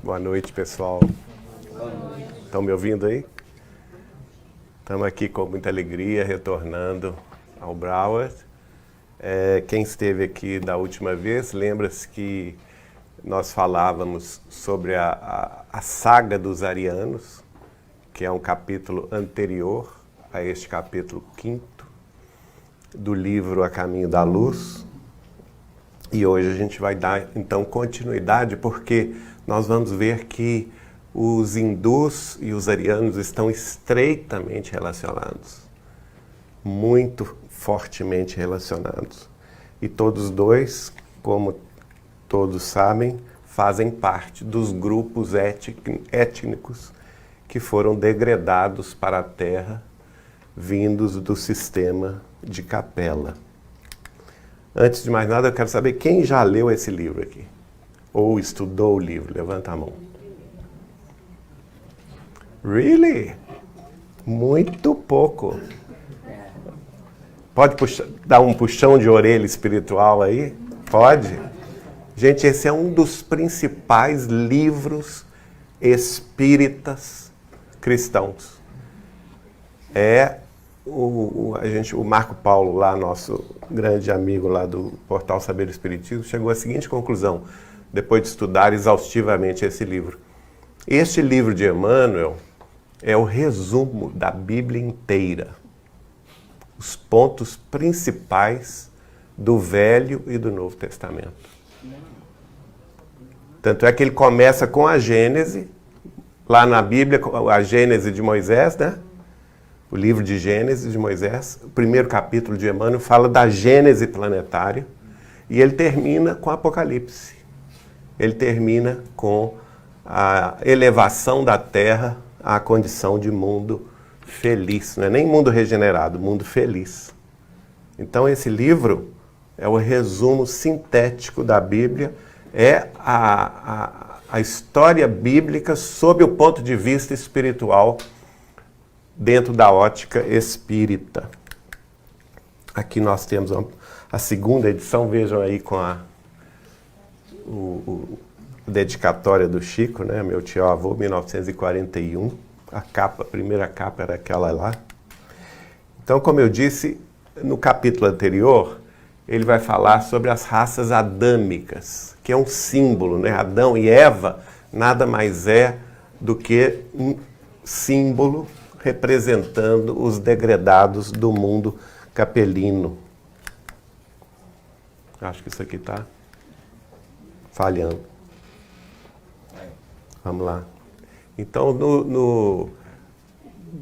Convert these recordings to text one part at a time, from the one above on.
Boa noite, pessoal. Estão me ouvindo aí? Estamos aqui com muita alegria, retornando ao Broward. Quem esteve aqui da última vez, lembra-se que nós falávamos sobre a saga dos arianos, que é um capítulo anterior a este capítulo 5º do livro A Caminho da Luz. E hoje a gente vai dar, então, continuidade, porque nós vamos ver que os hindus e os arianos estão estreitamente relacionados, muito fortemente relacionados. E todos dois, como todos sabem, fazem parte dos grupos étnicos que foram degradados para a Terra, vindos do sistema de Capela. Antes de mais nada, eu quero saber quem já leu esse livro aqui, ou estudou o livro. Levanta a mão. Really? Muito pouco. Pode dar um puxão de orelha espiritual aí? Pode? Gente, esse é um dos principais livros espíritas cristãos. O Marco Paulo, lá, nosso grande amigo lá do Portal Saber Espiritismo, chegou à seguinte conclusão, depois de estudar exaustivamente esse livro. Este livro de Emmanuel é o resumo da Bíblia inteira. Os pontos principais do Velho e do Novo Testamento. Tanto é que ele começa com a Gênese, lá na Bíblia, a Gênese de Moisés, né? O livro de Gênesis de Moisés, o primeiro capítulo de Emmanuel fala da Gênese planetária e ele termina com Apocalipse. Ele termina com a elevação da Terra à condição de mundo feliz. Não é nem mundo regenerado, mundo feliz. Então esse livro é o resumo sintético da Bíblia, é a história bíblica sob o ponto de vista espiritual, dentro da ótica espírita. Aqui nós temos a segunda edição, vejam aí com a dedicatória do Chico, né? Meu tio-avô, 1941. A primeira capa era aquela lá. Então, como eu disse, no capítulo anterior, ele vai falar sobre as raças adâmicas, que é um símbolo, né? Adão e Eva nada mais é do que um símbolo representando os degradados do mundo capelino. Acho que isso aqui está falhando. Vamos lá. Então,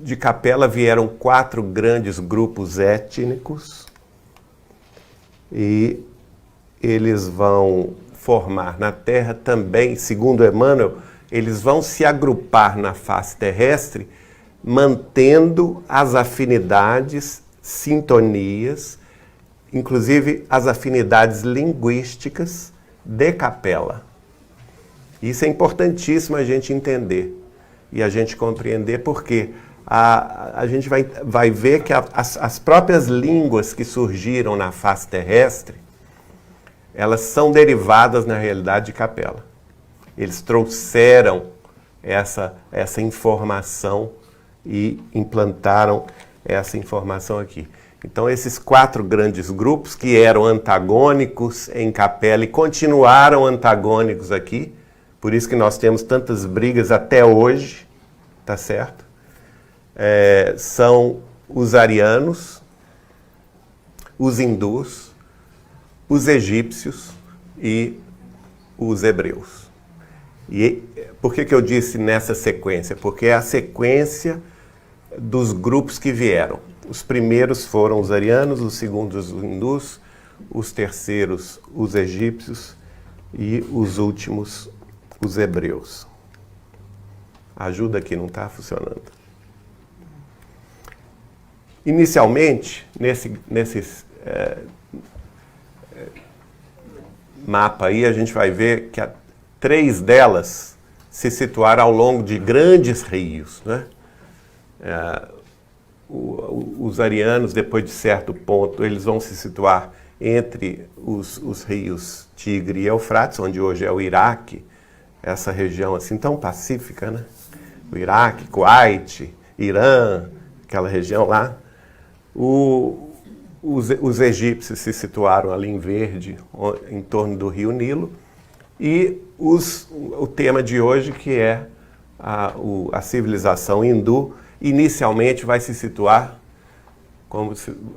de Capela vieram 4 grandes grupos étnicos e eles vão formar na Terra também, segundo Emmanuel, eles vão se agrupar na face terrestre mantendo as afinidades, sintonias, inclusive as afinidades linguísticas de Capela. Isso é importantíssimo a gente entender e a gente compreender, porque a gente vai ver que as próprias línguas que surgiram na face terrestre, elas são derivadas, na realidade, de Capela. Eles trouxeram essa informação e implantaram essa informação aqui. Então, esses 4 grandes grupos que eram antagônicos em Capela e continuaram antagônicos aqui, por isso que nós temos tantas brigas até hoje, tá certo? São os arianos, os hindus, os egípcios e os hebreus. E por que eu disse nessa sequência? Porque é a sequência dos grupos que vieram. Os primeiros foram os arianos, os segundos os hindus, os terceiros os egípcios e os últimos os hebreus. Ajuda aqui, não está funcionando. Inicialmente, nesse mapa aí, a gente vai ver que 3 delas se situaram ao longo de grandes rios, né? Os arianos, depois de certo ponto, eles vão se situar entre os rios Tigre e Eufrates, onde hoje é o Iraque, essa região assim tão pacífica, né? O Iraque, Kuwait, Irã, aquela região lá. Os egípcios se situaram ali em verde, em torno do rio Nilo. E o tema de hoje, que é a civilização hindu, inicialmente vai se situar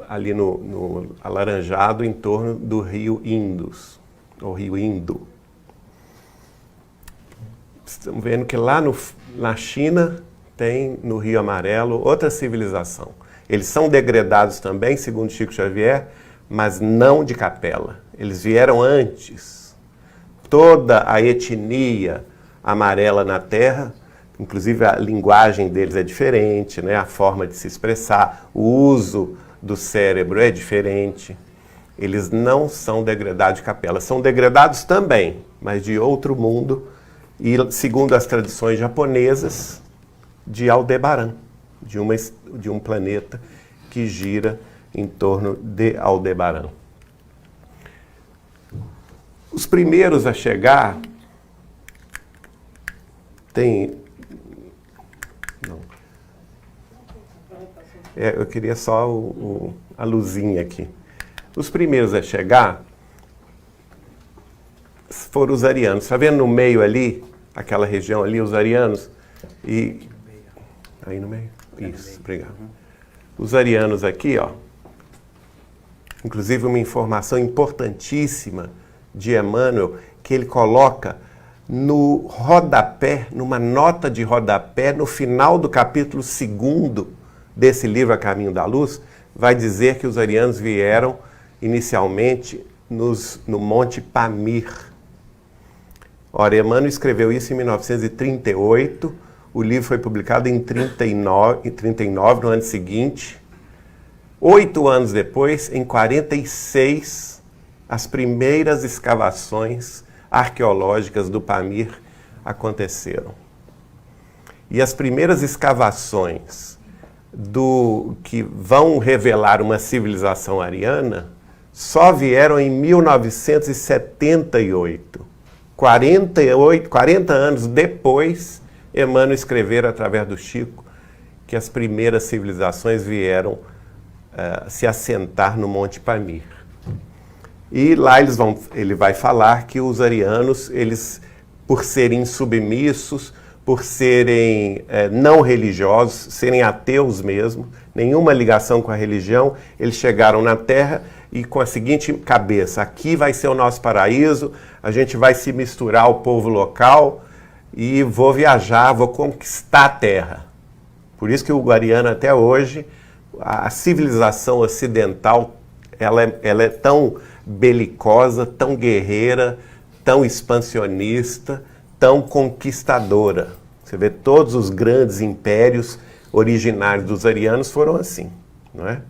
ali no alaranjado, em torno do rio Indus, ou rio Indo. Estamos vendo que lá na China tem, no Rio Amarelo, outra civilização. Eles são degredados também, segundo Chico Xavier, mas não de capela. Eles vieram antes. Toda a etnia amarela na Terra, inclusive a linguagem deles é diferente, né? A forma de se expressar, o uso do cérebro é diferente. Eles não são degradados de capela. São degradados também, mas de outro mundo e, segundo as tradições japonesas, de Aldebaran, de um planeta que gira em torno de Aldebaran. Os primeiros a chegar eu queria só a luzinha aqui. Os primeiros a chegar foram os arianos. Está vendo no meio ali, aquela região ali, os arianos? E aí no meio? Isso, obrigado. Os arianos aqui, ó. Inclusive uma informação importantíssima de Emmanuel, que ele coloca no rodapé, numa nota de rodapé, no final do capítulo 2º desse livro A Caminho da Luz, vai dizer que os arianos vieram inicialmente no Monte Pamir. Ora, Emmanuel escreveu isso em 1938, o livro foi publicado em 39, no ano seguinte. 8 anos depois, em 46, as primeiras escavações arqueológicas do Pamir aconteceram. E as primeiras escavações que vão revelar uma civilização ariana só vieram em 1978. 40 anos depois, Emmanuel escrever através do Chico que as primeiras civilizações vieram se assentar no Monte Pamir. E lá ele vai falar que os arianos, eles, por serem submissos, por serem não religiosos, serem ateus mesmo, nenhuma ligação com a religião, eles chegaram na Terra e com a seguinte cabeça: aqui vai ser o nosso paraíso, a gente vai se misturar ao povo local e vou viajar, vou conquistar a Terra. Por isso que o ariano até hoje, a civilização ocidental, ela é tão belicosa, tão guerreira, tão expansionista, tão conquistadora. Você vê, todos os grandes impérios originários dos arianos foram assim, não é?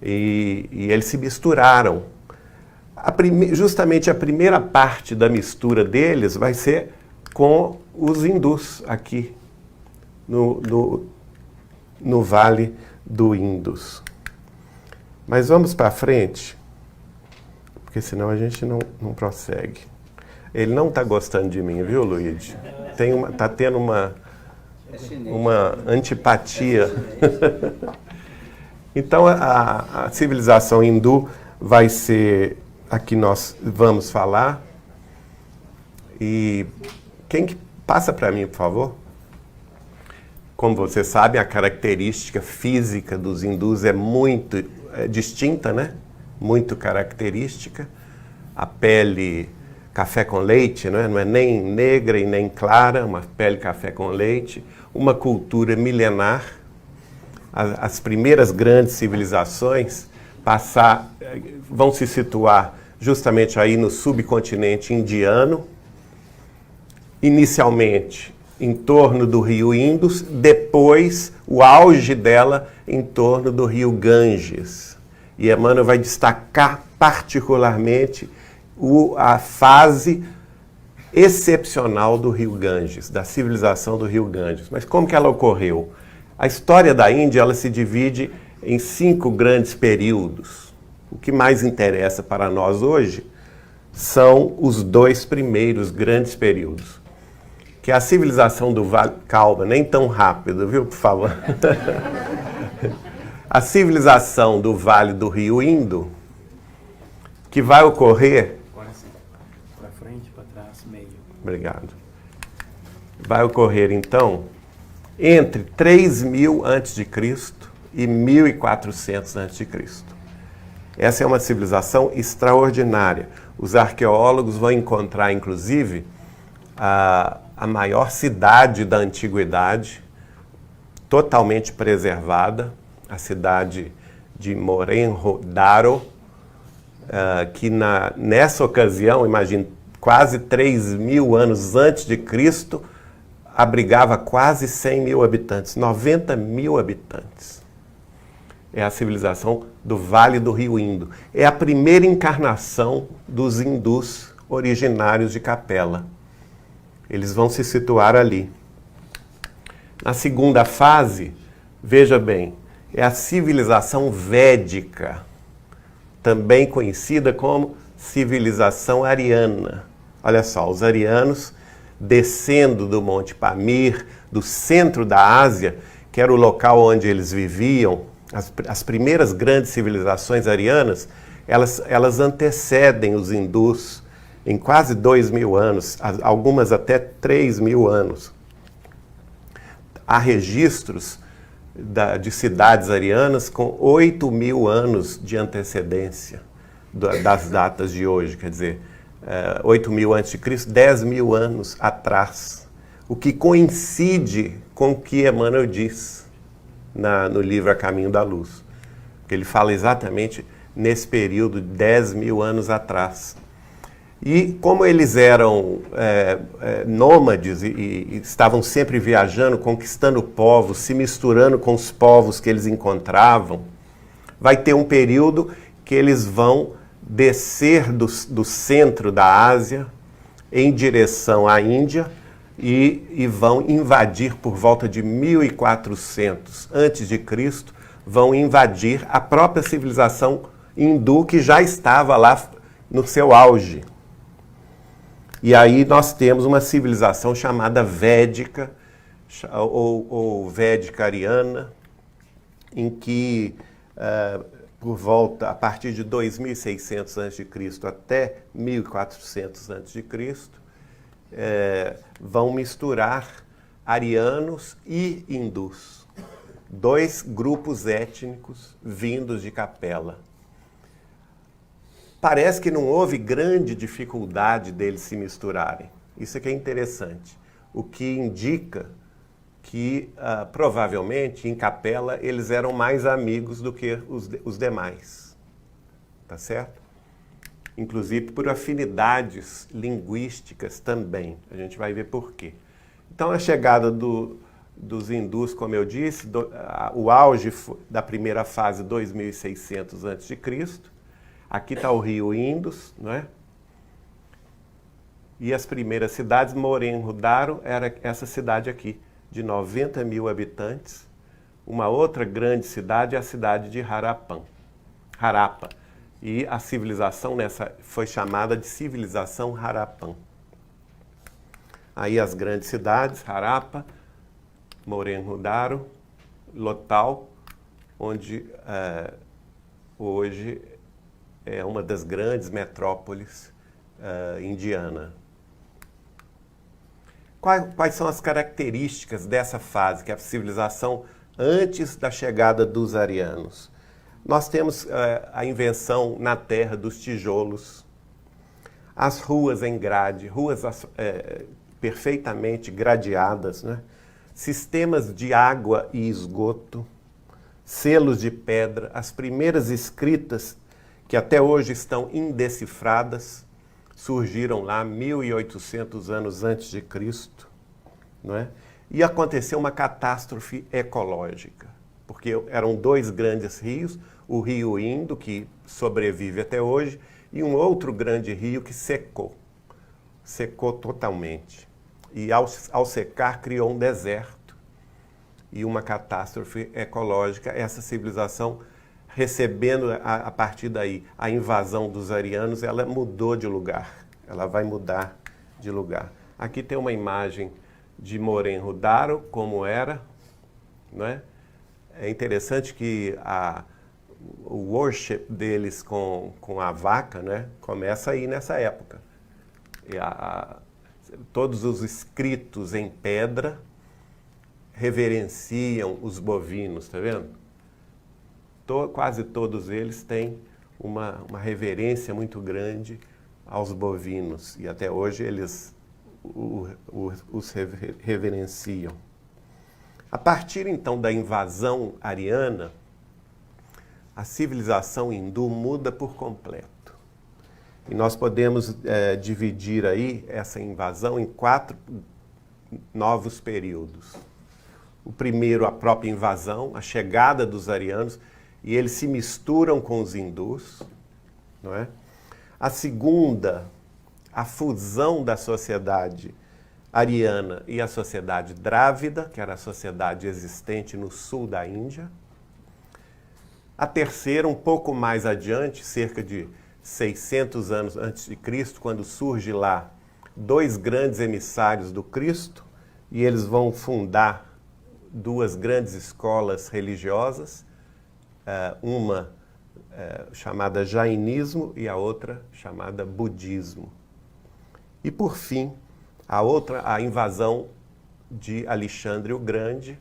E eles se misturaram. Justamente a primeira parte da mistura deles vai ser com os hindus aqui, no Vale do Indus. Mas vamos para frente, porque senão a gente não prossegue. Ele não está gostando de mim, viu, Luigi? Está tendo uma antipatia. Então, a civilização hindu vai ser a que nós vamos falar. E quem que passa para mim, por favor? Como você sabe, a característica física dos hindus é muito distinta, né? Muito característica. A pele café com leite, não é nem negra e nem clara, uma pele café com leite. Uma cultura milenar. As primeiras grandes civilizações vão se situar justamente aí no subcontinente indiano, inicialmente em torno do rio Indus, depois o auge dela em torno do rio Ganges. E Emmanuel vai destacar particularmente a fase excepcional do rio Ganges, da civilização do rio Ganges. Mas como que ela ocorreu? A história da Índia, ela se divide em 5 grandes períodos. O que mais interessa para nós hoje são os dois primeiros grandes períodos. Que é a civilização do Vale... Calma, nem tão rápido, viu, por favor? A civilização do Vale do Rio Indo, que vai ocorrer... Agora sim. Para frente, para trás, meio. Obrigado. Vai ocorrer, então, entre 3.000 a.C. e 1.400 a.C. Essa é uma civilização extraordinária. Os arqueólogos vão encontrar, inclusive, a maior cidade da antiguidade, totalmente preservada, a cidade de Mohenjo-Daro, que nessa ocasião, imagine, quase 3.000 anos antes de Cristo, abrigava quase 100 mil habitantes, 90 mil habitantes. É a civilização do Vale do Rio Indo. É a primeira encarnação dos hindus originários de Capela. Eles vão se situar ali. Na segunda fase, veja bem, é a civilização védica, também conhecida como civilização ariana. Olha só, os arianos descendo do Monte Pamir, do centro da Ásia, que era o local onde eles viviam, as primeiras grandes civilizações arianas, elas antecedem os hindus em quase 2.000 anos, algumas até 3.000 anos. Há registros de cidades arianas com 8.000 anos de antecedência das datas de hoje, quer dizer, 8.000 a.C., 10.000 anos atrás, o que coincide com o que Emmanuel diz no livro A Caminho da Luz, que ele fala exatamente nesse período de 10.000 anos atrás. E como eles eram nômades e estavam sempre viajando, conquistando povos, se misturando com os povos que eles encontravam, vai ter um período que eles vão descer do centro da Ásia em direção à Índia e vão invadir por volta de 1400 a.C., vão invadir a própria civilização hindu que já estava lá no seu auge. E aí nós temos uma civilização chamada Védica, ou Védica ariana, em que por volta, a partir de 2.600 a.C. até 1.400 a.C., vão misturar arianos e hindus, dois grupos étnicos vindos de Capela. Parece que não houve grande dificuldade deles se misturarem. Isso é que é interessante. O que indica que provavelmente em Capela eles eram mais amigos do que os demais. Tá certo? Inclusive por afinidades linguísticas também. A gente vai ver por quê. Então a chegada dos hindus, como eu disse, o auge da primeira fase, 2.600 a.C., aqui está o rio Indus, não é? E as primeiras cidades, Mohenjo-Daro era essa cidade aqui, de 90 mil habitantes. Uma outra grande cidade é a cidade de Harappa. E a civilização foi chamada de civilização Harappan. Aí as grandes cidades, Harappa, Mohenjo-Daro, Lothal, onde hoje é uma das grandes metrópoles indiana. Quais são as características dessa fase, que é a civilização antes da chegada dos arianos? Nós temos a invenção na terra dos tijolos, as ruas em grade, ruas perfeitamente gradeadas, né? Sistemas de água e esgoto, selos de pedra, as primeiras escritas que até hoje estão indecifradas, surgiram lá 1.800 anos antes de Cristo, não é? E aconteceu uma catástrofe ecológica, porque eram dois grandes rios, o rio Indo, que sobrevive até hoje, e um outro grande rio que secou totalmente. E ao secar criou um deserto e uma catástrofe ecológica. Essa civilização recebendo a partir daí a invasão dos arianos, ela mudou de lugar. Ela vai mudar de lugar. Aqui tem uma imagem de Mohenjo-Daro, como era, não é? É interessante que o worship deles com a vaca, né, começa aí nessa época. E todos os escritos em pedra reverenciam os bovinos, tá vendo? Quase todos eles têm uma reverência muito grande aos bovinos, e até hoje eles os reverenciam. A partir então da invasão ariana, a civilização hindu muda por completo. E nós podemos dividir aí essa invasão em 4 novos períodos. O primeiro, a própria invasão, a chegada dos arianos, e eles se misturam com os hindus, não é? A segunda, a fusão da sociedade ariana e a sociedade drávida, que era a sociedade existente no sul da Índia. A terceira, um pouco mais adiante, cerca de 600 anos antes de Cristo, quando surge lá 2 grandes emissários do Cristo, e eles vão fundar 2 grandes escolas religiosas, uma chamada Jainismo e a outra chamada Budismo. E por fim, a invasão de Alexandre o Grande,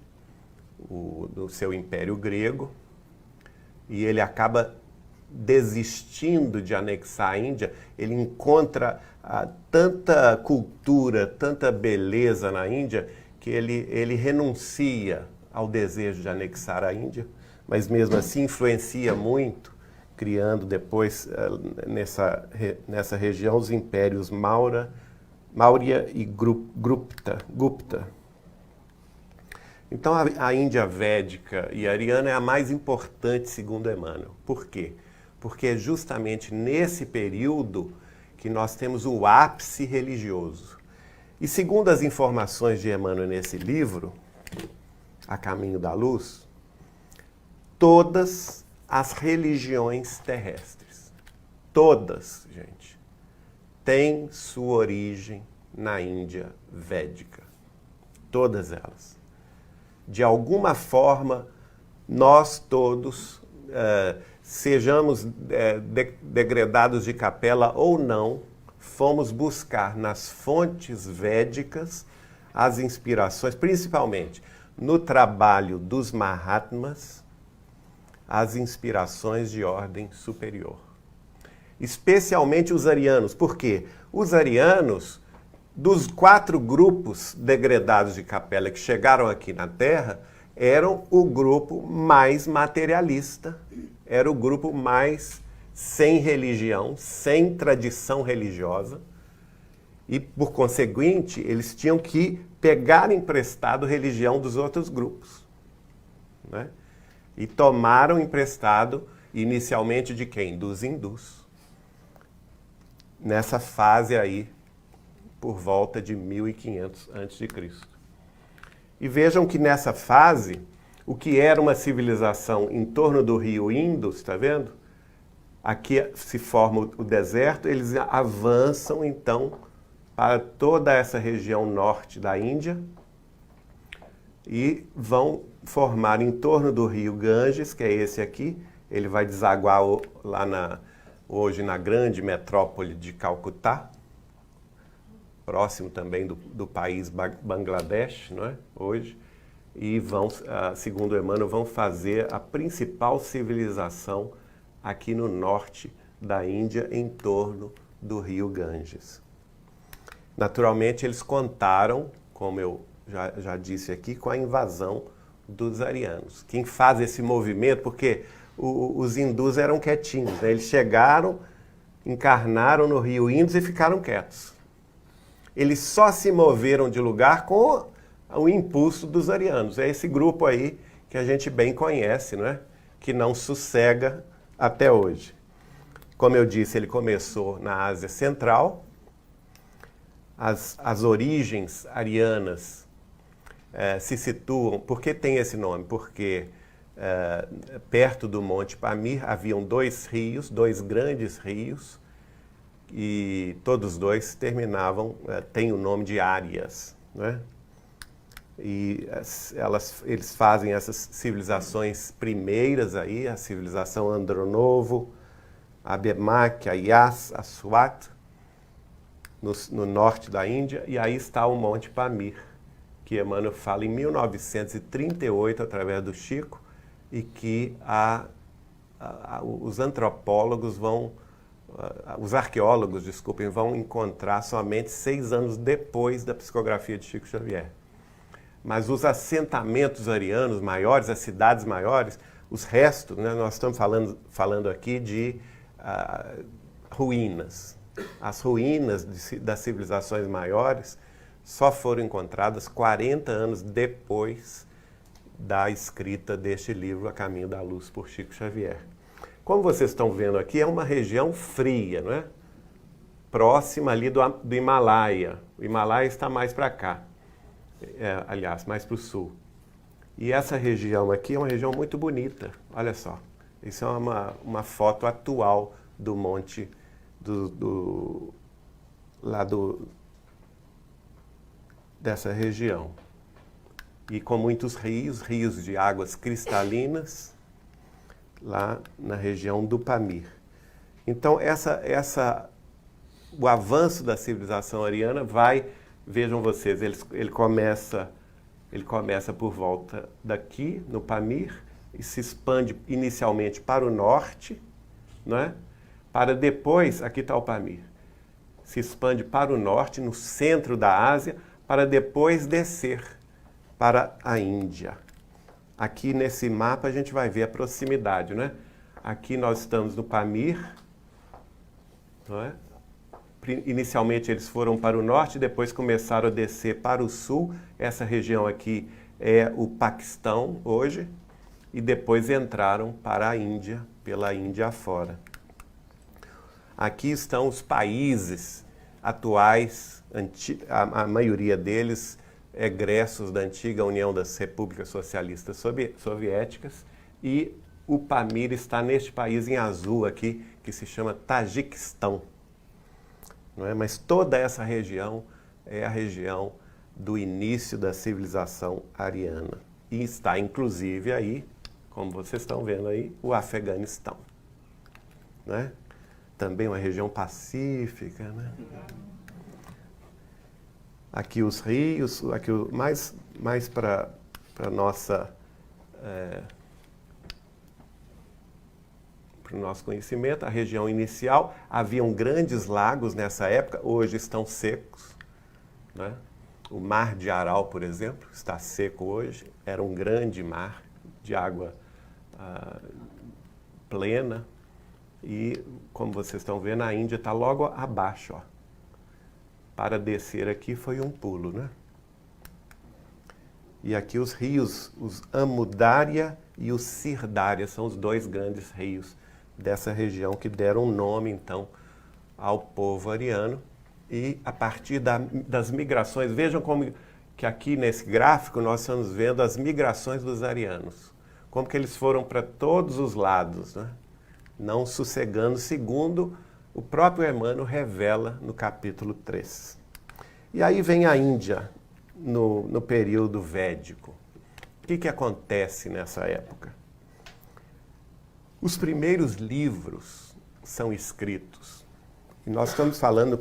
do seu Império Grego, e ele acaba desistindo de anexar a Índia. Ele encontra tanta cultura, tanta beleza na Índia, que ele renuncia ao desejo de anexar a Índia, mas mesmo assim influencia muito, criando depois nessa região os impérios Maurya e Gupta. Então a Índia védica e ariana é a mais importante, segundo Emmanuel. Por quê? Porque é justamente nesse período que nós temos o ápice religioso. E segundo as informações de Emmanuel nesse livro, A Caminho da Luz, todas as religiões terrestres, todas, gente, têm sua origem na Índia védica. Todas elas. De alguma forma, nós todos, sejamos degredados de capela ou não, fomos buscar nas fontes védicas as inspirações, principalmente no trabalho dos Mahatmas, as inspirações de ordem superior. Especialmente os arianos. Por quê? Os arianos, dos 4 grupos degredados de capela que chegaram aqui na Terra, eram o grupo mais materialista, era o grupo mais sem religião, sem tradição religiosa, e, por conseguinte, eles tinham que pegar emprestado religião dos outros grupos, né? E tomaram emprestado inicialmente de quem? Dos hindus. Nessa fase aí, por volta de 1500 a.C. E vejam que nessa fase, o que era uma civilização em torno do rio Indus, está vendo? Aqui se forma o deserto, eles avançam então para toda essa região norte da Índia e vão formar em torno do rio Ganges, que é esse aqui. Ele vai desaguar lá hoje na grande metrópole de Calcutá, próximo também do país Bangladesh, não é? Hoje, e vão, segundo Emmanuel, vão fazer a principal civilização aqui no norte da Índia, em torno do rio Ganges. Naturalmente, eles contaram, como eu já disse aqui, com a invasão dos arianos. Quem faz esse movimento, porque os hindus eram quietinhos, né? Eles chegaram, encarnaram no rio Indus e ficaram quietos. Eles só se moveram de lugar com o impulso dos arianos. É esse grupo aí que a gente bem conhece, não é? Que não sossega até hoje. Como eu disse, ele começou na Ásia Central. As origens arianas se situam... Por que tem esse nome? Porque perto do Monte Pamir, haviam dois grandes rios, e todos dois terminavam, têm o nome de áreas, né? E eles fazem essas civilizações primeiras aí, a civilização Andronovo, a Bemak, a Yas, a Swat, no norte da Índia, e aí está o Monte Pamir, que Emmanuel fala em 1938, através do Chico, e que os antropólogos os arqueólogos, desculpem, vão encontrar somente 6 anos depois da psicografia de Chico Xavier. Mas os assentamentos arianos maiores, as cidades maiores, os restos, né, nós estamos falando aqui de ruínas. As ruínas das civilizações maiores só foram encontradas 40 anos depois da escrita deste livro, A Caminho da Luz, por Chico Xavier. Como vocês estão vendo aqui, é uma região fria, não é? Próxima ali do Himalaia. O Himalaia está mais para cá, aliás, mais para o sul. E essa região aqui é uma região muito bonita, olha só. Isso é uma foto atual do monte, dessa região. E com muitos rios de águas cristalinas, lá na região do Pamir. Então, o avanço da civilização ariana vejam vocês, ele começa por volta daqui, no Pamir, e se expande inicialmente para o norte, né? Para depois, aqui está o Pamir, se expande para o norte, no centro da Ásia, para depois descer para a Índia. Aqui nesse mapa a gente vai ver a proximidade, né? Aqui nós estamos no Pamir, não é? Inicialmente eles foram para o norte, depois começaram a descer para o sul. Essa região aqui é o Paquistão hoje, e depois entraram para a Índia, pela Índia afora. Aqui estão os países atuais, a maioria deles egressos da antiga União das Repúblicas Socialistas Soviéticas, e o Pamir está neste país em azul aqui, que se chama Tajiquistão. Não é? Mas toda essa região é a região do início da civilização ariana. E está, inclusive, aí, como vocês estão vendo aí, o Afeganistão. Né? Também uma região pacífica. Né? Aqui os rios, aqui mais para nossa... para o nosso conhecimento, a região inicial, haviam grandes lagos nessa época, hoje estão secos, né? O Mar de Aral, por exemplo, está seco hoje, era um grande mar de água plena, e como vocês estão vendo, a Índia está logo abaixo, ó. Para descer aqui foi um pulo, né? E aqui os rios, os Amudarya e o Sirdarya, são os dois grandes rios dessa região que deram nome, então, ao povo ariano. E a partir das migrações, vejam como que aqui nesse gráfico nós estamos vendo as migrações dos arianos, como que eles foram para todos os lados, né? Não sossegando, segundo o próprio Emmanuel revela no capítulo 3. E aí vem a Índia, no período védico. O que acontece nessa época? Os primeiros livros são escritos. E nós estamos falando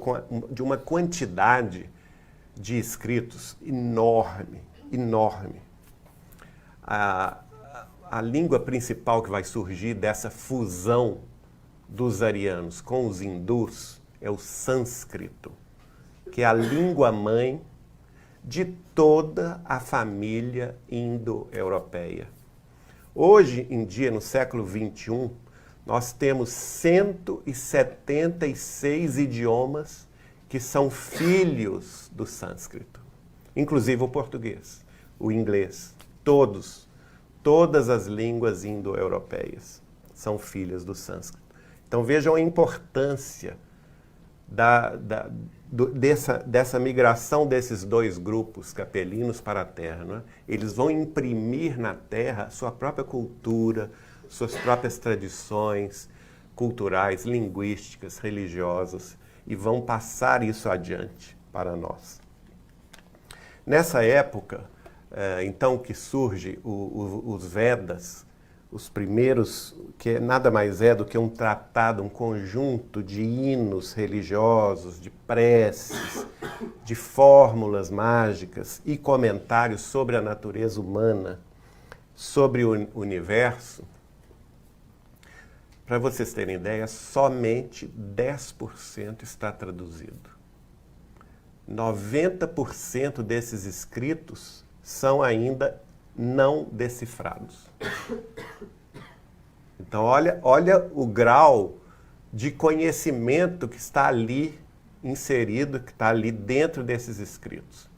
de uma quantidade de escritos enorme, enorme. A língua principal que vai surgir dessa fusão dos arianos com os hindus é o sânscrito, que é a língua-mãe de toda a família indo-europeia. Hoje em dia, no século XXI, nós temos 176 idiomas que são filhos do sânscrito, inclusive o português, o inglês, todas as línguas indo-europeias são filhas do sânscrito. Então vejam a importância dessa migração desses dois grupos capelinos para a Terra. Não é? Eles vão imprimir na Terra sua própria cultura, suas próprias tradições culturais, linguísticas, religiosas, e vão passar isso adiante para nós. Nessa época, então, que surge os Vedas, os primeiros, que nada mais é do que um tratado, um conjunto de hinos religiosos, de preces, de fórmulas mágicas e comentários sobre a natureza humana, sobre o universo. Para vocês terem ideia, somente 10% está traduzido. 90% desses escritos são ainda não decifrados. Então, olha o grau de conhecimento que está ali inserido, que está ali dentro desses escritos.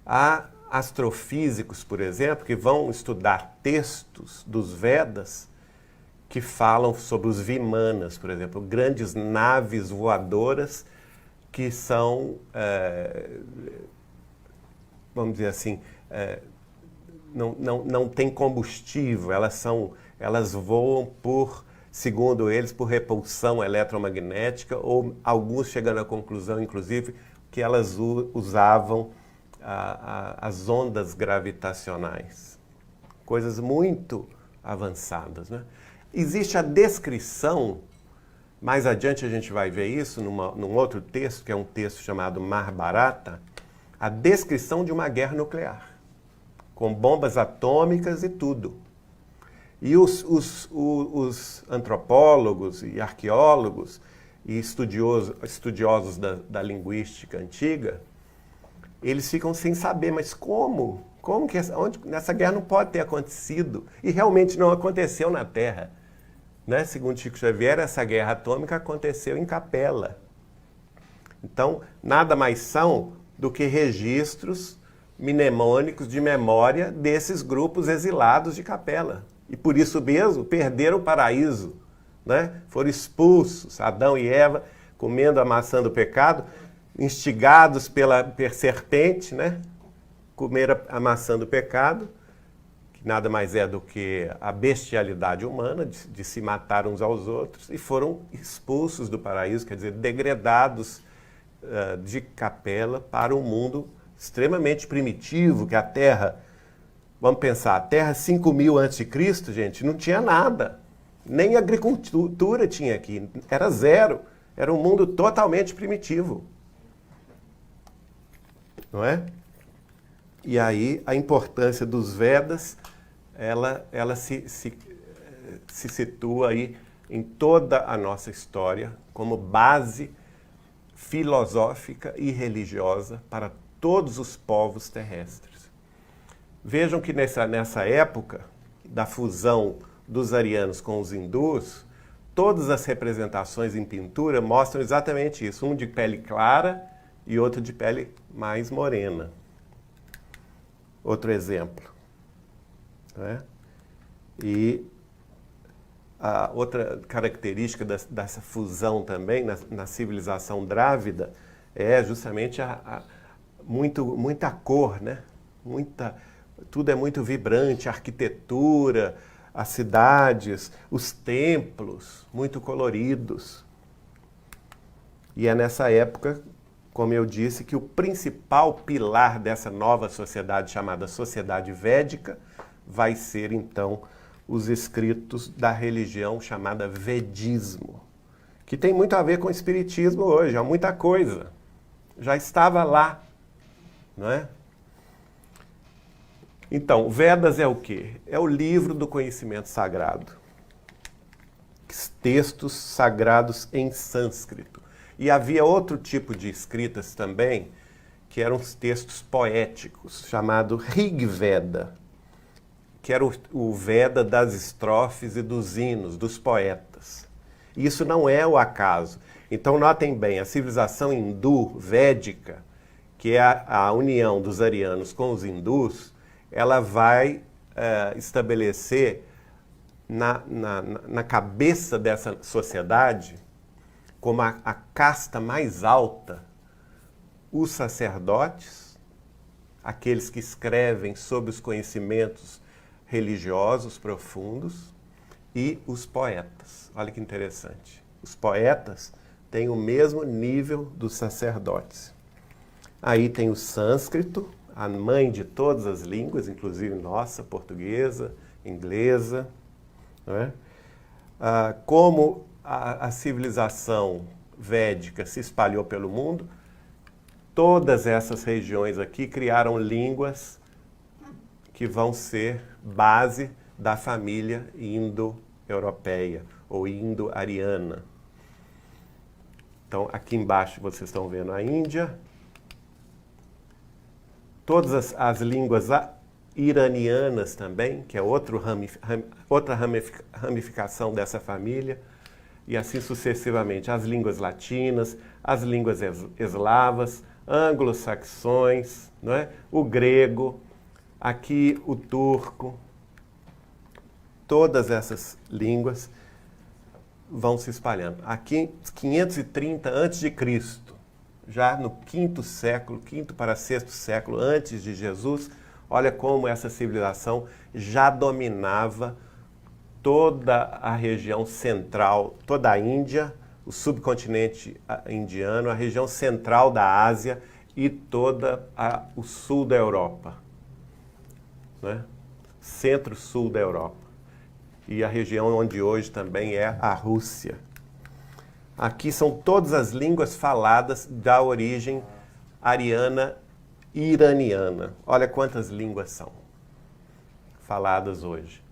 Há astrofísicos, por exemplo, que vão estudar textos dos Vedas que falam sobre os Vimanas, por exemplo, grandes naves voadoras que são, vamos dizer assim, não tem combustível, elas voam segundo eles, por repulsão eletromagnética, ou alguns chegando à conclusão, inclusive, que elas usavam as ondas gravitacionais. Coisas muito avançadas, né? Existe a descrição, mais adiante a gente vai ver isso num outro texto, que é um texto chamado Mahabharata, a descrição de uma guerra nuclear, com bombas atômicas e tudo. E os antropólogos e arqueólogos e estudiosos da linguística antiga, eles ficam sem saber, mas como que essa guerra não pode ter acontecido? E realmente não aconteceu na Terra. Né? Segundo Chico Xavier, essa guerra atômica aconteceu em Capela. Então, nada mais são do que registros mnemônicos de memória desses grupos exilados de Capela. E por isso mesmo perderam o paraíso. Né? Foram expulsos, Adão e Eva, comendo a maçã do pecado, instigados pela serpente, né? Comeram a maçã do pecado, que nada mais é do que a bestialidade humana, de se matar uns aos outros, e foram expulsos do paraíso, quer dizer, degradados de Capela para um mundo extremamente primitivo, que a Terra, vamos pensar, a Terra 5.000 a.C., gente, não tinha nada, nem agricultura tinha aqui, era zero, era um mundo totalmente primitivo, não é? E aí a importância dos Vedas, ela se situa aí em toda a nossa história como base filosófica e religiosa para todos os povos terrestres. Vejam que nessa época da fusão dos arianos com os hindus, todas as representações em pintura mostram exatamente isso, um de pele clara e outro de pele mais morena. Outro exemplo. Né? E a outra característica dessa fusão também na civilização drávida é justamente muita cor, né? Tudo é muito vibrante, a arquitetura, as cidades, os templos, muito coloridos. E é nessa época, como eu disse, que o principal pilar dessa nova sociedade chamada Sociedade Védica vai ser, então, os escritos da religião chamada Vedismo, que tem muito a ver com o espiritismo hoje, há muita coisa. Já estava lá, não é? Então, Vedas é o quê? É o livro do conhecimento sagrado. Textos sagrados em sânscrito. E havia outro tipo de escritas também, que eram os textos poéticos, chamado Rig Veda, que era o Veda das estrofes e dos hinos, dos poetas. E isso não é o acaso. Então, notem bem, a civilização hindu védica, que é a união dos arianos com os hindus, ela vai estabelecer na cabeça dessa sociedade como a casta mais alta, os sacerdotes, aqueles que escrevem sobre os conhecimentos religiosos profundos, e os poetas. Olha que interessante. Os poetas têm o mesmo nível dos sacerdotes. Aí tem o sânscrito, a mãe de todas as línguas, inclusive nossa, portuguesa, inglesa. Não é? Como a civilização védica se espalhou pelo mundo, todas essas regiões aqui criaram línguas que vão ser base da família indo-europeia ou indo-ariana. Então, aqui embaixo vocês estão vendo a Índia. Todas as línguas iranianas também, que é outra ramificação dessa família, e assim sucessivamente. As línguas latinas, as línguas eslavas, anglo-saxões, não é? O grego, aqui o turco. Todas essas línguas vão se espalhando. Aqui, 530 a.C., já no quinto século, quinto para sexto século antes de Jesus, olha como essa civilização já dominava toda a região central, toda a Índia, o subcontinente indiano, a região central da Ásia e todo o sul da Europa, né? Centro-sul da Europa. E a região onde hoje também é a Rússia. Aqui são todas as línguas faladas da origem ariana e iraniana. Olha quantas línguas são faladas hoje.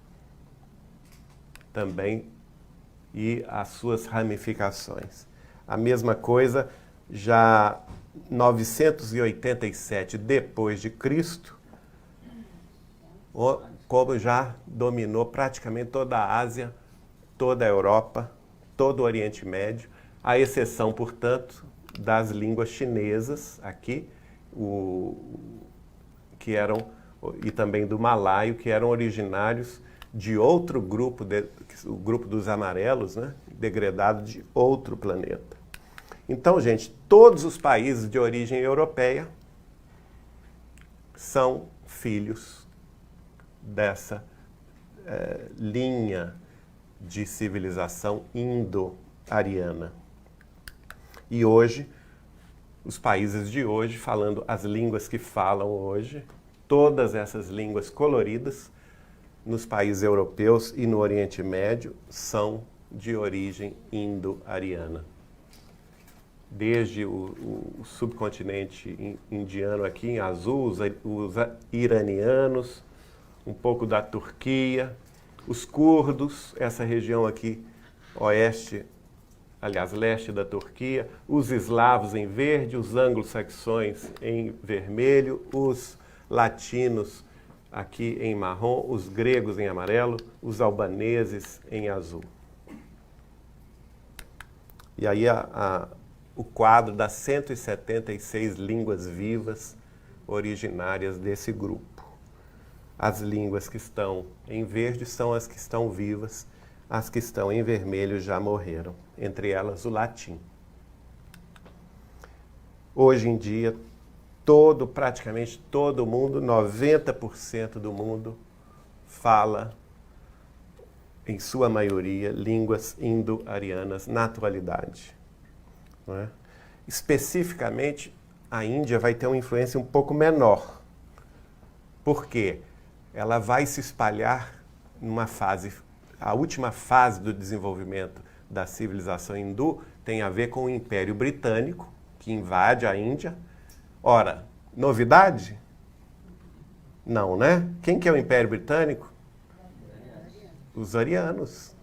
Também, e as suas ramificações. A mesma coisa, já 987 depois de Cristo, como já dominou praticamente toda a Ásia, toda a Europa, todo o Oriente Médio, à exceção, portanto, das línguas chinesas aqui, que eram, e também do malaio, que eram originários de outro grupo, o grupo dos amarelos, né, degradado de outro planeta. Então, gente, todos os países de origem europeia são filhos dessa linha de civilização indo-ariana. E hoje, os países de hoje, falando as línguas que falam hoje, todas essas línguas coloridas, nos países europeus e no Oriente Médio, são de origem indo-ariana. Desde o subcontinente indiano aqui em azul, os iranianos, um pouco da Turquia, os curdos, essa região aqui oeste, aliás, leste da Turquia, os eslavos em verde, os anglo-saxões em vermelho, os latinos aqui em marrom, os gregos em amarelo, os albaneses em azul. E aí o quadro das 176 línguas vivas originárias desse grupo. As línguas que estão em verde são as que estão vivas, as que estão em vermelho já morreram, entre elas o latim. Hoje em dia, praticamente todo mundo, 90% do mundo, fala, em sua maioria, línguas indo-arianas na atualidade. Não é? Especificamente, a Índia vai ter uma influência um pouco menor. Por quê? Ela vai se espalhar numa fase, a última fase do desenvolvimento da civilização hindu tem a ver com o Império Britânico, que invade a Índia. Ora, novidade? Não, né? Quem que é o Império Britânico? Os arianos.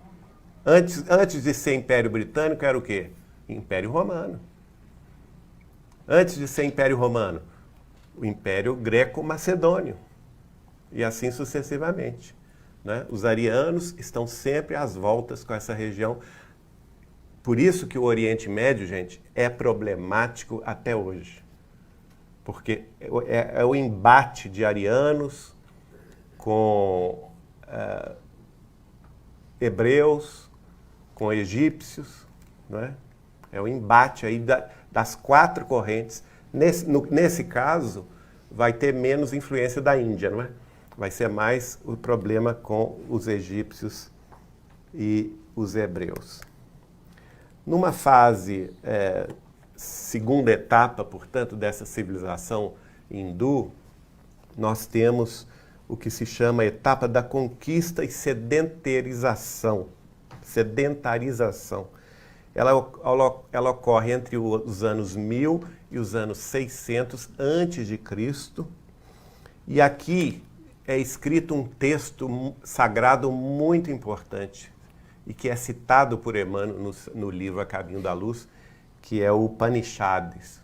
Antes de ser Império Britânico, era o quê? Império Romano. Antes de ser Império Romano, o Império Greco-Macedônio. E assim sucessivamente. Né? Os arianos estão sempre às voltas com essa região. Por isso que o Oriente Médio, gente, é problemático até hoje. Porque é o embate de arianos com hebreus, com egípcios, não é? É o embate aí das 4 correntes. Nesse caso, vai ter menos influência da Índia, não é? Vai ser mais o problema com os egípcios e os hebreus. Numa fase, segunda etapa, portanto, dessa civilização hindu, nós temos o que se chama a etapa da conquista e sedentarização. Ela ocorre entre os anos 1000 e os anos 600 antes de Cristo. E aqui é escrito um texto sagrado muito importante e que é citado por Emmanuel no livro A Caminho da Luz, que é o Upanishads.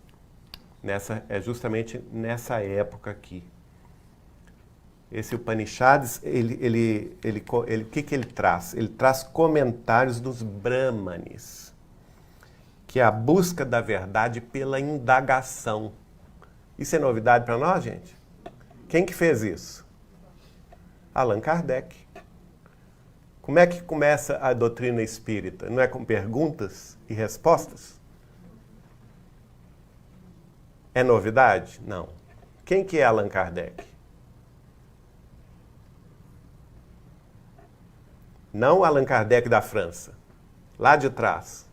É justamente nessa época aqui. Esse Upanishads, o que ele traz? Ele traz comentários dos Brahmanes, que é a busca da verdade pela indagação. Isso é novidade para nós, gente? Quem que fez isso? Allan Kardec. Como é que começa a doutrina espírita? Não é com perguntas e respostas? É novidade? Não. Quem que é Allan Kardec? Não Allan Kardec da França, lá de trás,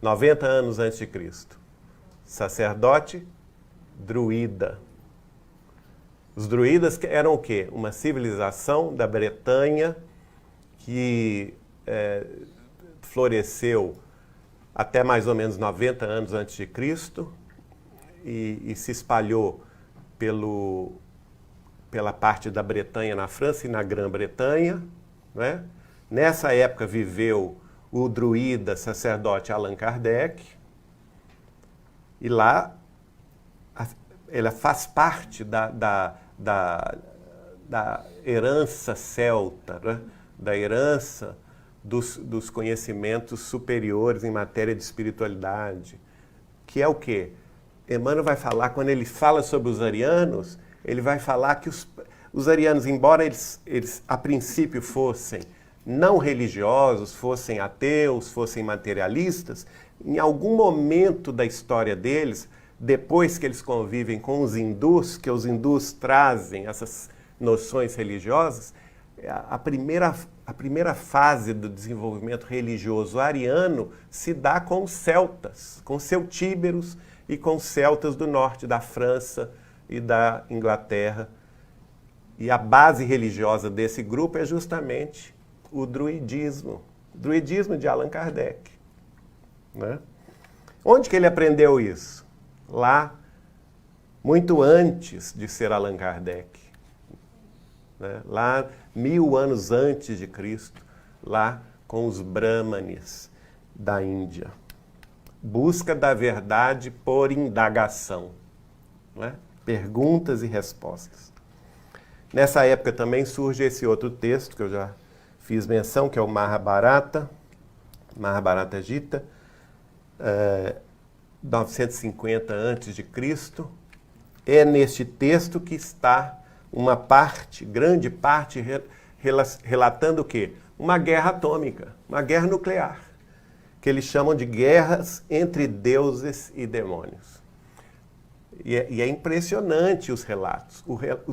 90 anos antes de Cristo. Sacerdote druida. Os druidas eram o quê? Uma civilização da Bretanha que floresceu até mais ou menos 90 anos antes de Cristo e se espalhou pela parte da Bretanha na França e na Grã-Bretanha, não é? Nessa época viveu o druida sacerdote Allan Kardec, e lá ela faz parte da herança celta, né? Da herança dos conhecimentos superiores em matéria de espiritualidade, que é o quê? Emmanuel vai falar, quando ele fala sobre os arianos, ele vai falar que os arianos, embora eles a princípio fossem não religiosos, fossem ateus, fossem materialistas, em algum momento da história deles, depois que eles convivem com os hindus, que os hindus trazem essas noções religiosas, a primeira fase do desenvolvimento religioso ariano se dá com os celtas, com os celtíberos e com os celtas do norte da França e da Inglaterra. E a base religiosa desse grupo é justamente o druidismo de Allan Kardec, né? Onde que ele aprendeu isso? Lá, muito antes de ser Allan Kardec, né? Lá 1000 anos antes de Cristo, lá com os Brahmanes da Índia. Busca da verdade por indagação, né? Perguntas e respostas. Nessa época também surge esse outro texto que eu já fiz menção, que é o Mahabharata Gita, 950 a.C. É neste texto que está uma parte, grande parte, relatando o quê? Uma guerra atômica, uma guerra nuclear, que eles chamam de guerras entre deuses e demônios. E é impressionante os relatos.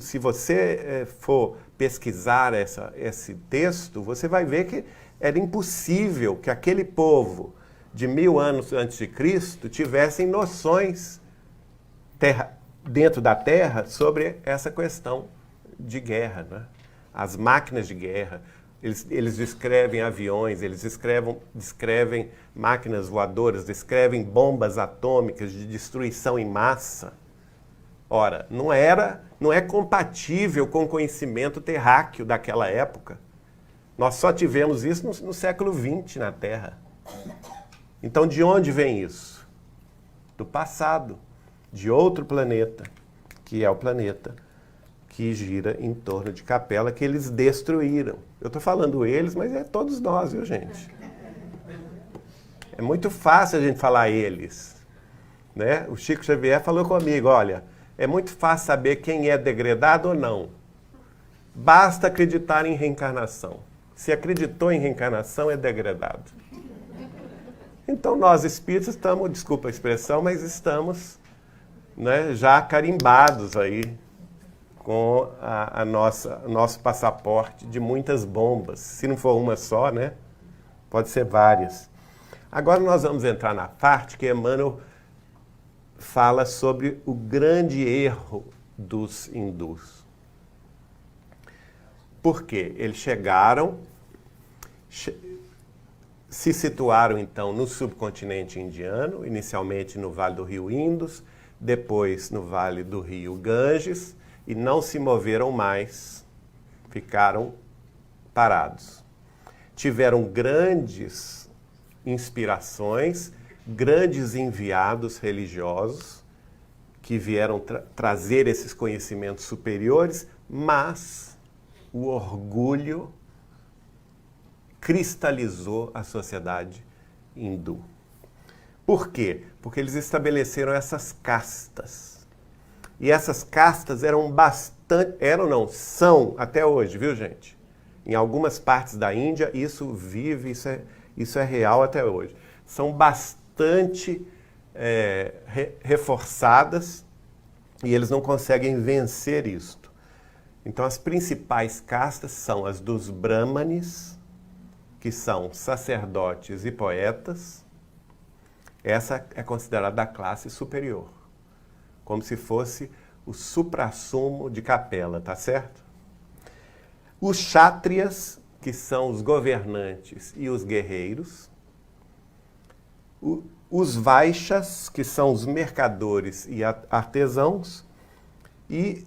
Se você for pesquisar esse texto, você vai ver que era impossível que aquele povo de 1000 anos antes de Cristo tivessem noções dentro da Terra sobre essa questão de guerra, né? As máquinas de guerra, eles descrevem aviões, eles descrevem máquinas voadoras, descrevem bombas atômicas de destruição em massa. Ora, não é compatível com o conhecimento terráqueo daquela época. Nós só tivemos isso no século XX na Terra. Então, de onde vem isso? Do passado, de outro planeta, que é o planeta que gira em torno de Capela, que eles destruíram. Eu estou falando eles, mas é todos nós, viu, gente? É muito fácil a gente falar eles, né? O Chico Xavier falou comigo, olha, é muito fácil saber quem é degradado ou não. Basta acreditar em reencarnação. Se acreditou em reencarnação, é degradado. Então nós espíritas estamos, desculpa a expressão, mas estamos, né, já carimbados aí com nosso passaporte de muitas bombas. Se não for uma só, né, pode ser várias. Agora nós vamos entrar na parte que Emmanuel fala sobre o grande erro dos hindus. Por quê? Eles chegaram, se situaram então no subcontinente indiano, inicialmente no Vale do Rio Indus, depois no Vale do Rio Ganges, e não se moveram mais, ficaram parados. Tiveram grandes inspirações, grandes enviados religiosos que vieram trazer esses conhecimentos superiores, mas o orgulho cristalizou a sociedade hindu. Por quê? Porque eles estabeleceram essas castas. E essas castas são até hoje, viu, gente? Em algumas partes da Índia isso vive, isso é real até hoje. São bastante reforçadas e eles não conseguem vencer isto. Então as principais castas são as dos brahmanes, que são sacerdotes e poetas. Essa é considerada a classe superior, como se fosse o suprassumo de capela, tá certo? Os kshatriyas, que são os governantes e os guerreiros. Os vaixas, que são os mercadores e artesãos. E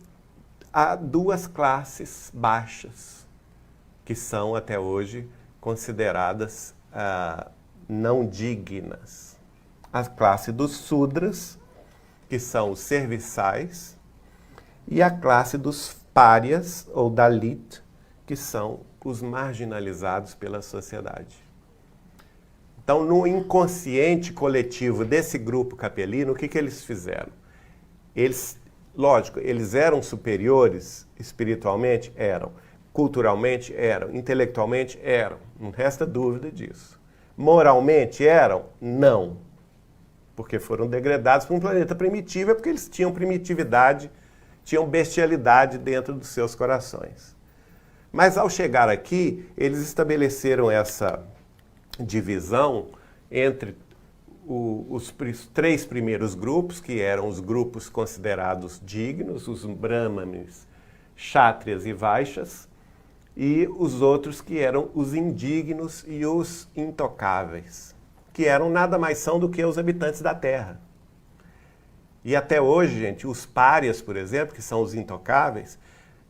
há duas classes baixas, que são até hoje consideradas não dignas. A classe dos sudras, que são os serviçais, e a classe dos párias, ou dalit, que são os marginalizados pela sociedade. Então, no inconsciente coletivo desse grupo capelino, o que eles fizeram? Lógico, eles eram superiores espiritualmente? Eram. Culturalmente? Eram. Intelectualmente? Eram. Não resta dúvida disso. Moralmente? Eram? Não. Porque foram degradados para um planeta primitivo, é porque eles tinham primitividade, tinham bestialidade dentro dos seus corações. Mas ao chegar aqui, eles estabeleceram essa divisão entre os três primeiros grupos, que eram os grupos considerados dignos, os brahmanes, kshatriyas e vaixas, e os outros que eram os indignos e os intocáveis, que eram nada mais são do que os habitantes da Terra. E até hoje, gente, os párias, por exemplo, que são os intocáveis,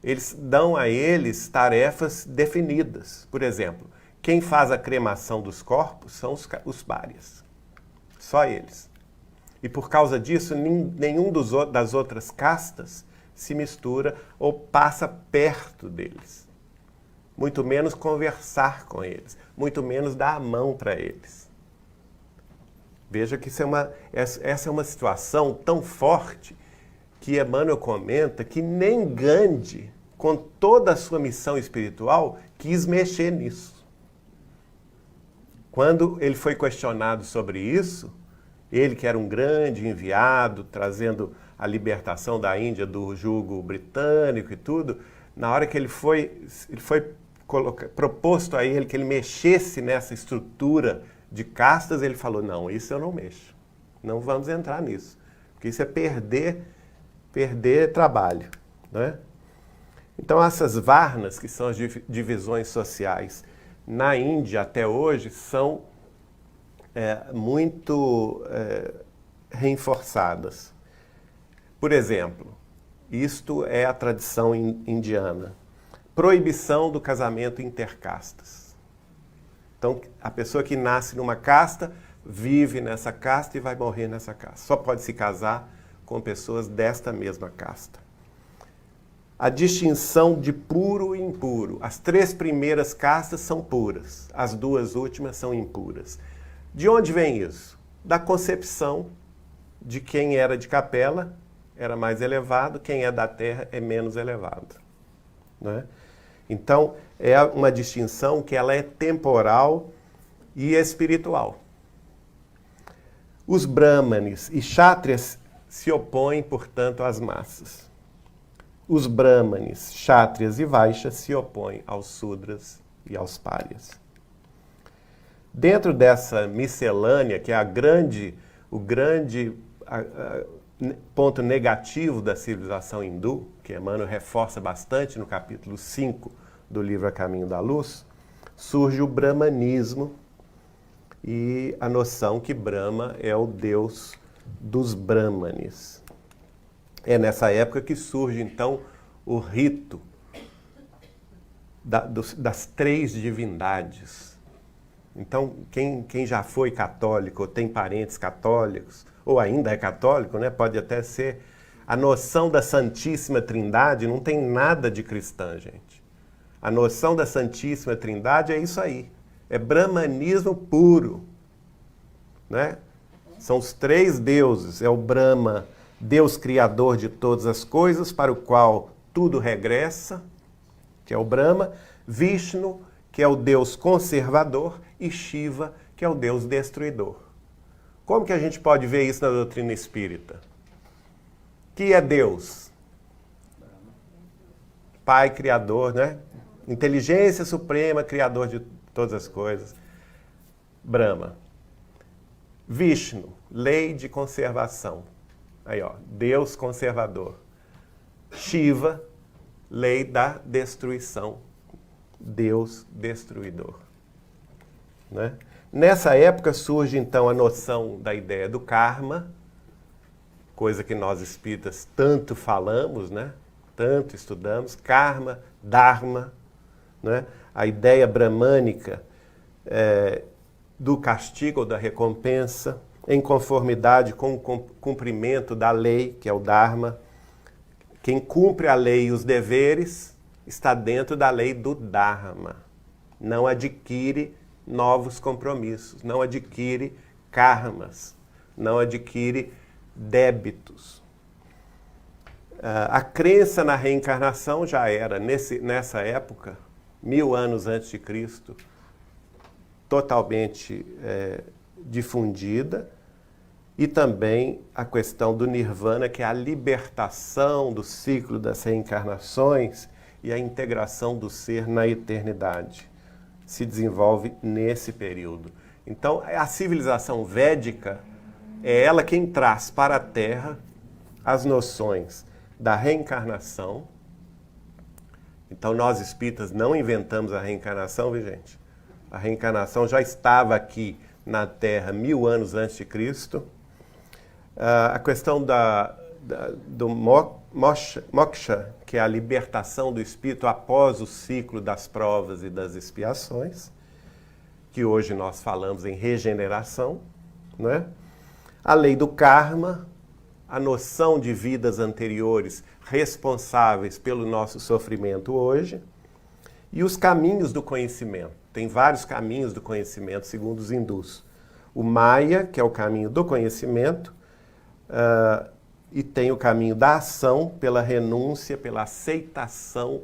eles dão a eles tarefas definidas. Por exemplo, quem faz a cremação dos corpos são os párias. Só eles. E por causa disso, nenhum das outras castas se mistura ou passa perto deles. Muito menos conversar com eles. Muito menos dar a mão para eles. Veja que essa é uma situação tão forte que Emmanuel comenta que nem Gandhi, com toda a sua missão espiritual, quis mexer nisso. Quando ele foi questionado sobre isso, ele que era um grande enviado, trazendo a libertação da Índia do jugo britânico e tudo, na hora que ele foi proposto a ele que ele mexesse nessa estrutura de castas, ele falou, não, isso eu não mexo. Não vamos entrar nisso. Porque isso é perder trabalho. Né? Então essas varnas, que são as divisões sociais na Índia até hoje, são muito reforçadas. Por exemplo, isto é a tradição indiana. Proibição do casamento intercastas. Então, a pessoa que nasce numa casta, vive nessa casta e vai morrer nessa casta. Só pode se casar com pessoas desta mesma casta. A distinção de puro e impuro. As três primeiras castas são puras, as duas últimas são impuras. De onde vem isso? Da concepção de quem era de capela era mais elevado, quem é da terra é menos elevado. Né? Então, é uma distinção que ela é temporal e espiritual. Os brahmanes e kshatriyas se opõem, portanto, às massas. Os brahmanes, kshatriyas e vaixas se opõem aos sudras e aos párias. Dentro dessa miscelânea, que é o grande ponto negativo da civilização hindu, que Emmanuel reforça bastante no capítulo 5 do livro A Caminho da Luz, surge o brahmanismo e a noção que Brahma é o deus dos brahmanes. É nessa época que surge, então, o rito das 3 divindades. Então, quem já foi católico, ou tem parentes católicos, ou ainda é católico, né, pode até ser, a noção da Santíssima Trindade não tem nada de cristã, gente. A noção da Santíssima Trindade é isso aí. É brahmanismo puro, né? São os 3 deuses. É o Brahma, Deus criador de todas as coisas, para o qual tudo regressa, que é o Brahma. Vishnu, que é o Deus conservador, e Shiva, que é o Deus destruidor. Como que a gente pode ver isso na doutrina espírita? Que é Deus? Pai criador, né? Inteligência suprema, criador de todas as coisas. Brahma. Vishnu, lei de conservação. Aí, ó, Deus conservador. Shiva, lei da destruição. Deus destruidor. Né? Nessa época surge, então, a noção da ideia do karma, coisa que nós espíritas tanto falamos, né? Tanto estudamos. Karma, dharma, né? A ideia bramânica do castigo ou da recompensa, em conformidade com o cumprimento da lei, que é o dharma. Quem cumpre a lei e os deveres está dentro da lei do dharma. Não adquire novos compromissos, não adquire karmas, não adquire débitos. A crença na reencarnação já era, nessa época, 1000 anos antes de Cristo, totalmente difundida, e também a questão do nirvana, que é a libertação do ciclo das reencarnações e a integração do ser na eternidade. Se desenvolve nesse período. Então, a civilização védica é ela quem traz para a Terra as noções da reencarnação. Então, nós espíritas não inventamos a reencarnação, viu, gente? A reencarnação já estava aqui na Terra 1000 anos antes de Cristo. A questão do moksha, que é a libertação do espírito após o ciclo das provas e das expiações, que hoje nós falamos em regeneração, né? A lei do karma, a noção de vidas anteriores responsáveis pelo nosso sofrimento hoje, e os caminhos do conhecimento. Tem vários caminhos do conhecimento, segundo os hindus. O Maya, que é o caminho do conhecimento, e tem o caminho da ação, pela renúncia, pela aceitação.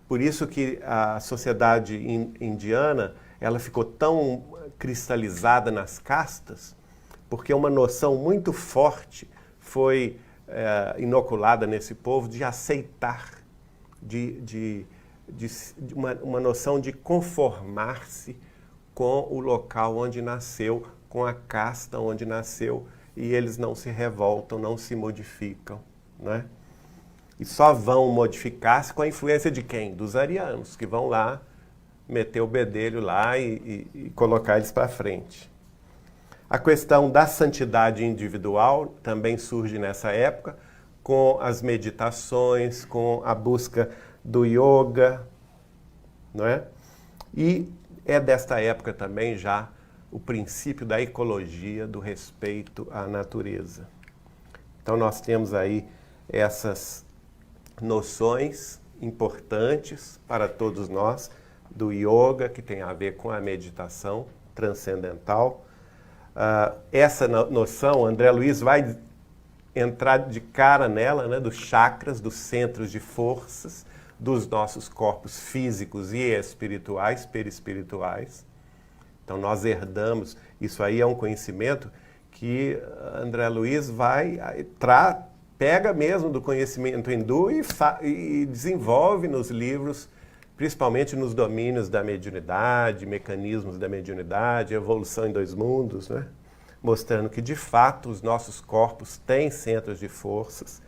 Por isso que a sociedade indiana, ela ficou tão cristalizada nas castas, porque uma noção muito forte foi inoculada nesse povo de aceitar, uma noção de conformar-se com o local onde nasceu, com a casta onde nasceu, e eles não se revoltam, não se modificam, né? E só vão modificar-se com a influência de quem? Dos arianos, que vão lá meter o bedelho lá e colocar eles para frente. A questão da santidade individual também surge nessa época, com as meditações, com a busca do yoga, não é? E é desta época também já o princípio da ecologia, do respeito à natureza. Então nós temos aí essas noções importantes para todos nós, do yoga, que tem a ver com a meditação transcendental. Essa noção, André Luiz vai entrar de cara nela, né, dos chakras, dos centros de forças, dos nossos corpos físicos e espirituais, perispirituais. Então nós herdamos, isso aí é um conhecimento que André Luiz pega mesmo do conhecimento hindu e desenvolve nos livros, principalmente nos domínios da mediunidade, mecanismos da mediunidade, evolução em dois mundos, né? Mostrando que, de fato, os nossos corpos têm centros de forças.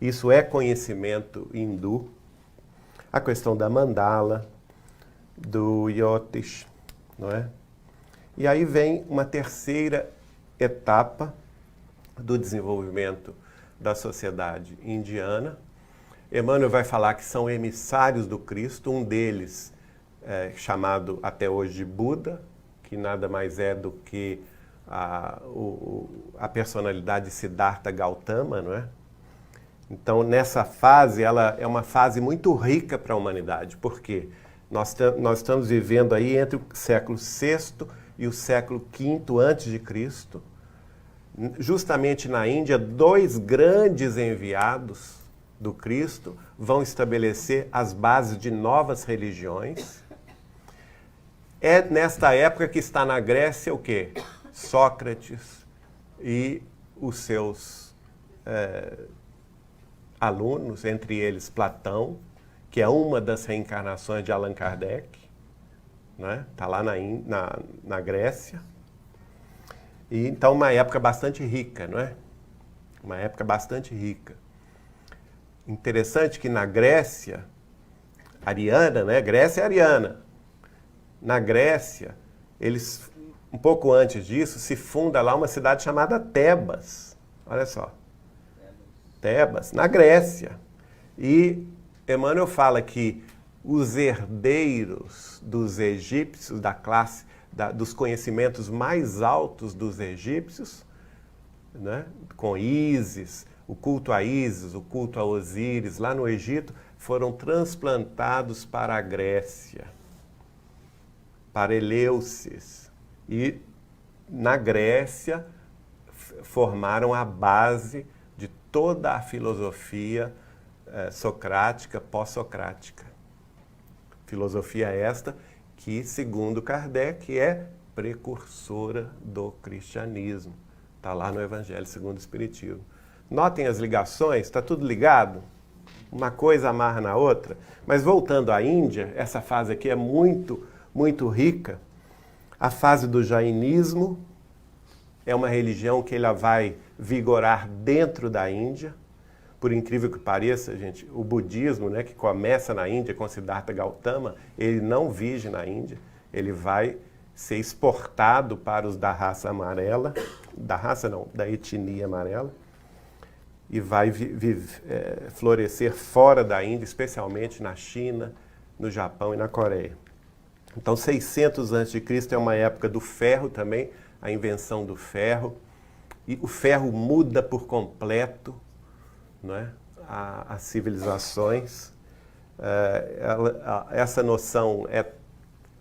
Isso é conhecimento hindu. A questão da mandala, do Jyotish, não é? E aí vem uma terceira etapa do desenvolvimento da sociedade indiana. Emmanuel vai falar que são emissários do Cristo, um deles chamado até hoje de Buda, que nada mais é do que a personalidade de Siddhartha Gautama, não é? Então, nessa fase, ela é uma fase muito rica para a humanidade, porque nós estamos vivendo aí entre o século VI e o século V a.C., justamente na Índia, 2 grandes enviados do Cristo vão estabelecer as bases de novas religiões. É nesta época que está na Grécia o quê? Sócrates e os seus alunos, entre eles Platão, que é uma das reencarnações de Allan Kardec, né? Está lá na Grécia. E, então, uma época bastante rica, não é? Uma época bastante rica. Interessante que na Grécia, ariana, né? Grécia é ariana. Na Grécia, eles, um pouco antes disso, se funda lá uma cidade chamada Tebas. Olha só. Tebas, na Grécia. E Emmanuel fala que os herdeiros dos egípcios, da classe, dos conhecimentos mais altos dos egípcios, né, com Ísis, o culto a Ísis, o culto a Osíris, lá no Egito, foram transplantados para a Grécia, para Eleusis. E na Grécia formaram a base de toda a filosofia socrática, pós-socrática. Filosofia esta que, segundo Kardec, é precursora do cristianismo. Está lá no Evangelho segundo o Espiritismo. Notem as ligações, está tudo ligado? Uma coisa amarra na outra. Mas voltando à Índia, essa fase aqui é muito, muito rica. A fase do jainismo é uma religião que ela vai vigorar dentro da Índia. Por incrível que pareça, gente, o budismo, né, que começa na Índia com Siddhartha Gautama, ele não vige na Índia, ele vai ser exportado para os da raça amarela, da etnia amarela, e vai florescer fora da Índia, especialmente na China, no Japão e na Coreia. Então, 600 a.C. é uma época do ferro também, a invenção do ferro, e o ferro muda por completo, não é? As civilizações. Essa noção é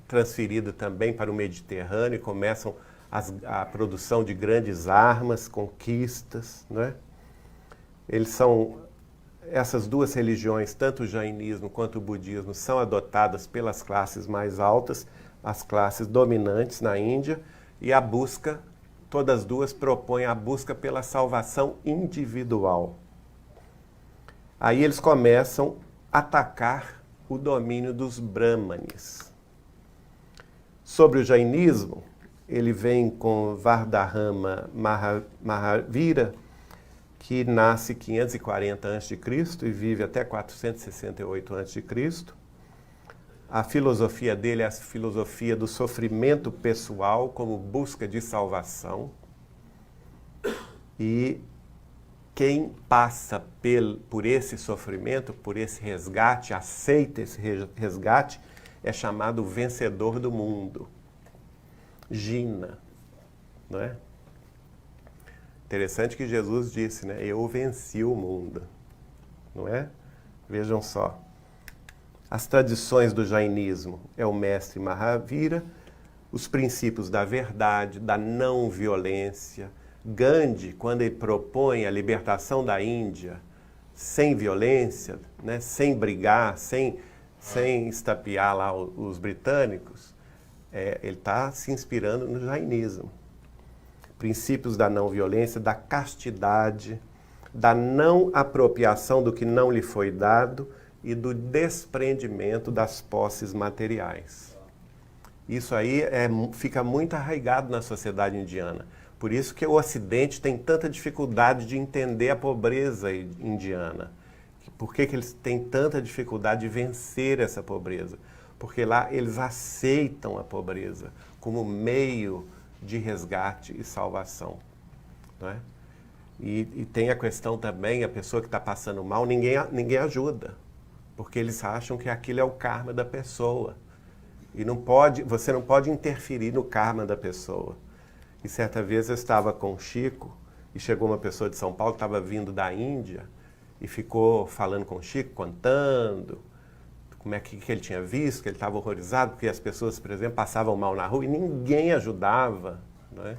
transferida também para o Mediterrâneo e começam a produção de grandes armas, conquistas, não é? Essas duas religiões, tanto o jainismo quanto o budismo, são adotadas pelas classes mais altas, as classes dominantes na Índia, e a busca, todas as duas propõem a busca pela salvação individual. Aí eles começam a atacar o domínio dos brahmanes. Sobre o jainismo, ele vem com Vardahama Mahavira, que nasce 540 a.C. e vive até 468 a.C. A filosofia dele é a filosofia do sofrimento pessoal como busca de salvação. E quem passa por esse sofrimento, por esse resgate, aceita esse resgate, é chamado vencedor do mundo. Jina, não é? Interessante que Jesus disse, né? Eu venci o mundo, não é? Vejam só. As tradições do jainismo é o mestre Mahavira, os princípios da verdade, da não violência. Gandhi, quando ele propõe a libertação da Índia sem violência, né, sem brigar, sem estapear lá os britânicos, ele está se inspirando no jainismo. princípios da não violência, da castidade, da não apropriação do que não lhe foi dado e do desprendimento das posses materiais. Isso aí fica muito arraigado na sociedade indiana. Por isso que o Ocidente tem tanta dificuldade de entender a pobreza indiana. Por que eles têm tanta dificuldade de vencer essa pobreza? Porque lá eles aceitam a pobreza como meio de resgate e salvação. Não é? E tem a questão também, a pessoa que está passando mal, ninguém ajuda. Porque eles acham que aquilo é o karma da pessoa. E você não pode interferir no karma da pessoa. E certa vez eu estava com o Chico, e chegou uma pessoa de São Paulo, que estava vindo da Índia, e ficou falando com o Chico, contando como é que ele tinha visto, que ele estava horrorizado, porque as pessoas, por exemplo, passavam mal na rua e ninguém ajudava, não é?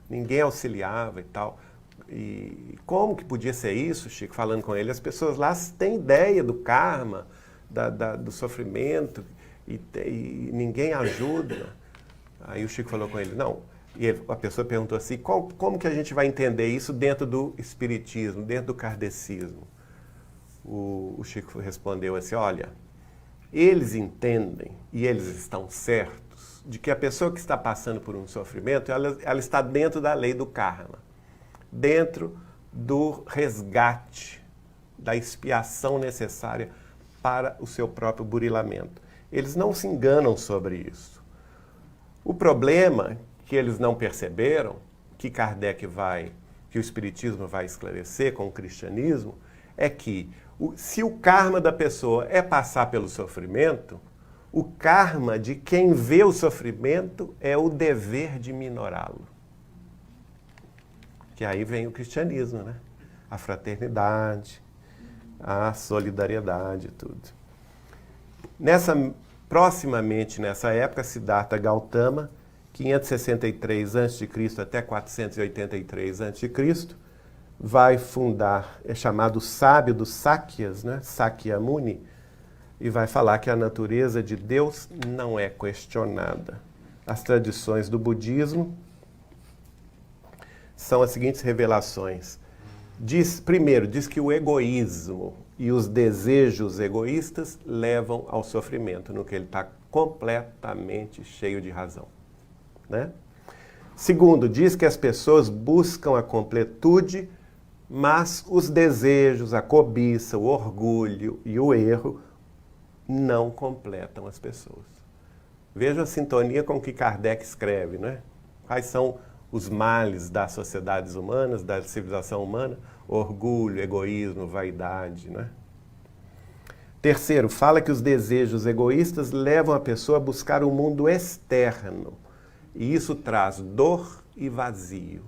Ninguém auxiliava e tal. E como que podia ser isso, Chico, falando com ele? As pessoas lá têm ideia do karma, do sofrimento, e ninguém ajuda. Aí o Chico falou com ele, não. E a pessoa perguntou assim, como que a gente vai entender isso dentro do espiritismo, dentro do kardecismo? O Chico respondeu assim, olha, eles entendem, e eles estão certos, de que a pessoa que está passando por um sofrimento, ela está dentro da lei do karma, dentro do resgate, da expiação necessária para o seu próprio burilamento. Eles não se enganam sobre isso. O problema que eles não perceberam, que o Espiritismo vai esclarecer com o cristianismo, é que se o karma da pessoa é passar pelo sofrimento, o karma de quem vê o sofrimento é o dever de minorá-lo. Que aí vem o cristianismo, né? A fraternidade, a solidariedade e tudo. Proximamente nessa época, Siddhartha Gautama, 563 a.C. até 483 a.C., vai fundar, é chamado sábio dos Sakyas, né? Sakyamuni, e vai falar que a natureza de Deus não é questionada. As tradições do budismo são as seguintes revelações. Primeiro, diz que o egoísmo e os desejos egoístas levam ao sofrimento, no que ele está completamente cheio de razão. Né? Segundo, diz que as pessoas buscam a completude, mas os desejos, a cobiça, o orgulho e o erro não completam as pessoas. Veja a sintonia com o que Kardec escreve, né? Quais são os males das sociedades humanas, da civilização humana? Orgulho, egoísmo, vaidade, né? Terceiro, fala que os desejos egoístas levam a pessoa a buscar o mundo externo. E isso traz dor e vazio.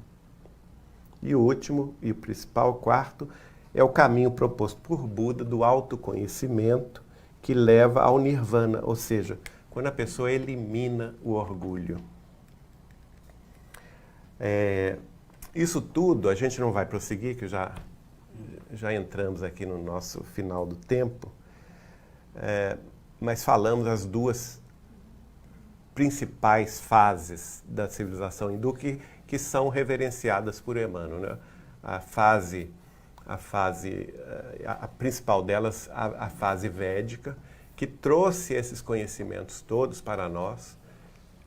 E o último, e o principal, quarto, é o caminho proposto por Buda do autoconhecimento que leva ao nirvana, ou seja, quando a pessoa elimina o orgulho. Isso tudo, a gente não vai prosseguir, que já entramos aqui no nosso final do tempo, mas falamos as duas principais fases da civilização hindu que são reverenciadas por Emmanuel, né? A principal delas, a fase védica, que trouxe esses conhecimentos todos para nós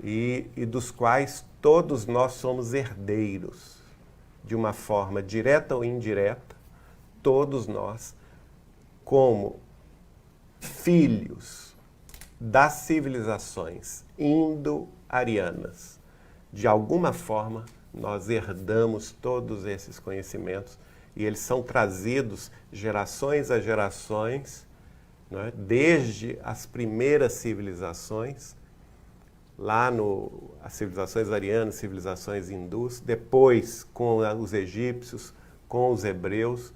e dos quais todos nós somos herdeiros, de uma forma direta ou indireta, todos nós, como filhos das civilizações indo-arianas. De alguma forma, nós herdamos todos esses conhecimentos e eles são trazidos gerações a gerações, não é? Desde as primeiras civilizações, as civilizações arianas, civilizações hindus, depois com os egípcios, com os hebreus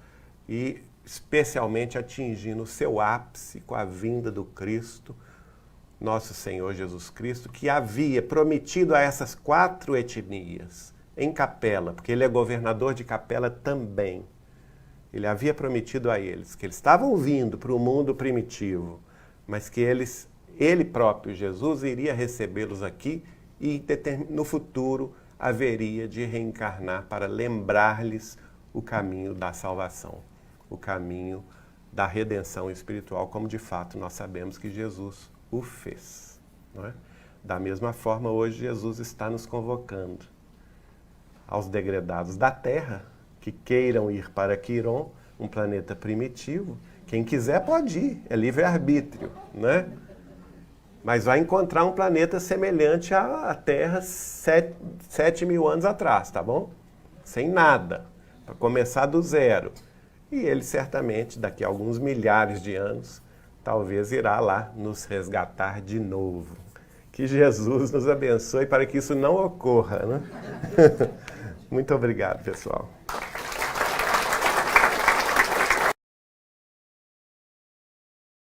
e especialmente atingindo o seu ápice com a vinda do Cristo, nosso Senhor Jesus Cristo, que havia prometido a essas 4 etnias, em Capela, porque ele é governador de Capela também. Ele havia prometido a eles que eles estavam vindo para o mundo primitivo, mas que ele próprio, Jesus, iria recebê-los aqui e no futuro haveria de reencarnar para lembrar-lhes o caminho da salvação, o caminho da redenção espiritual, como de fato nós sabemos que Jesus o fez. Não é? Da mesma forma, hoje Jesus está nos convocando aos degredados da Terra, que queiram ir para Quiron, um planeta primitivo. Quem quiser pode ir, é livre-arbítrio, né? Mas vai encontrar um planeta semelhante à Terra 7.000 anos atrás, tá bom? Sem nada, para começar do zero. E ele certamente, daqui a alguns milhares de anos, talvez irá lá nos resgatar de novo. Que Jesus nos abençoe para que isso não ocorra, né? Muito obrigado, pessoal.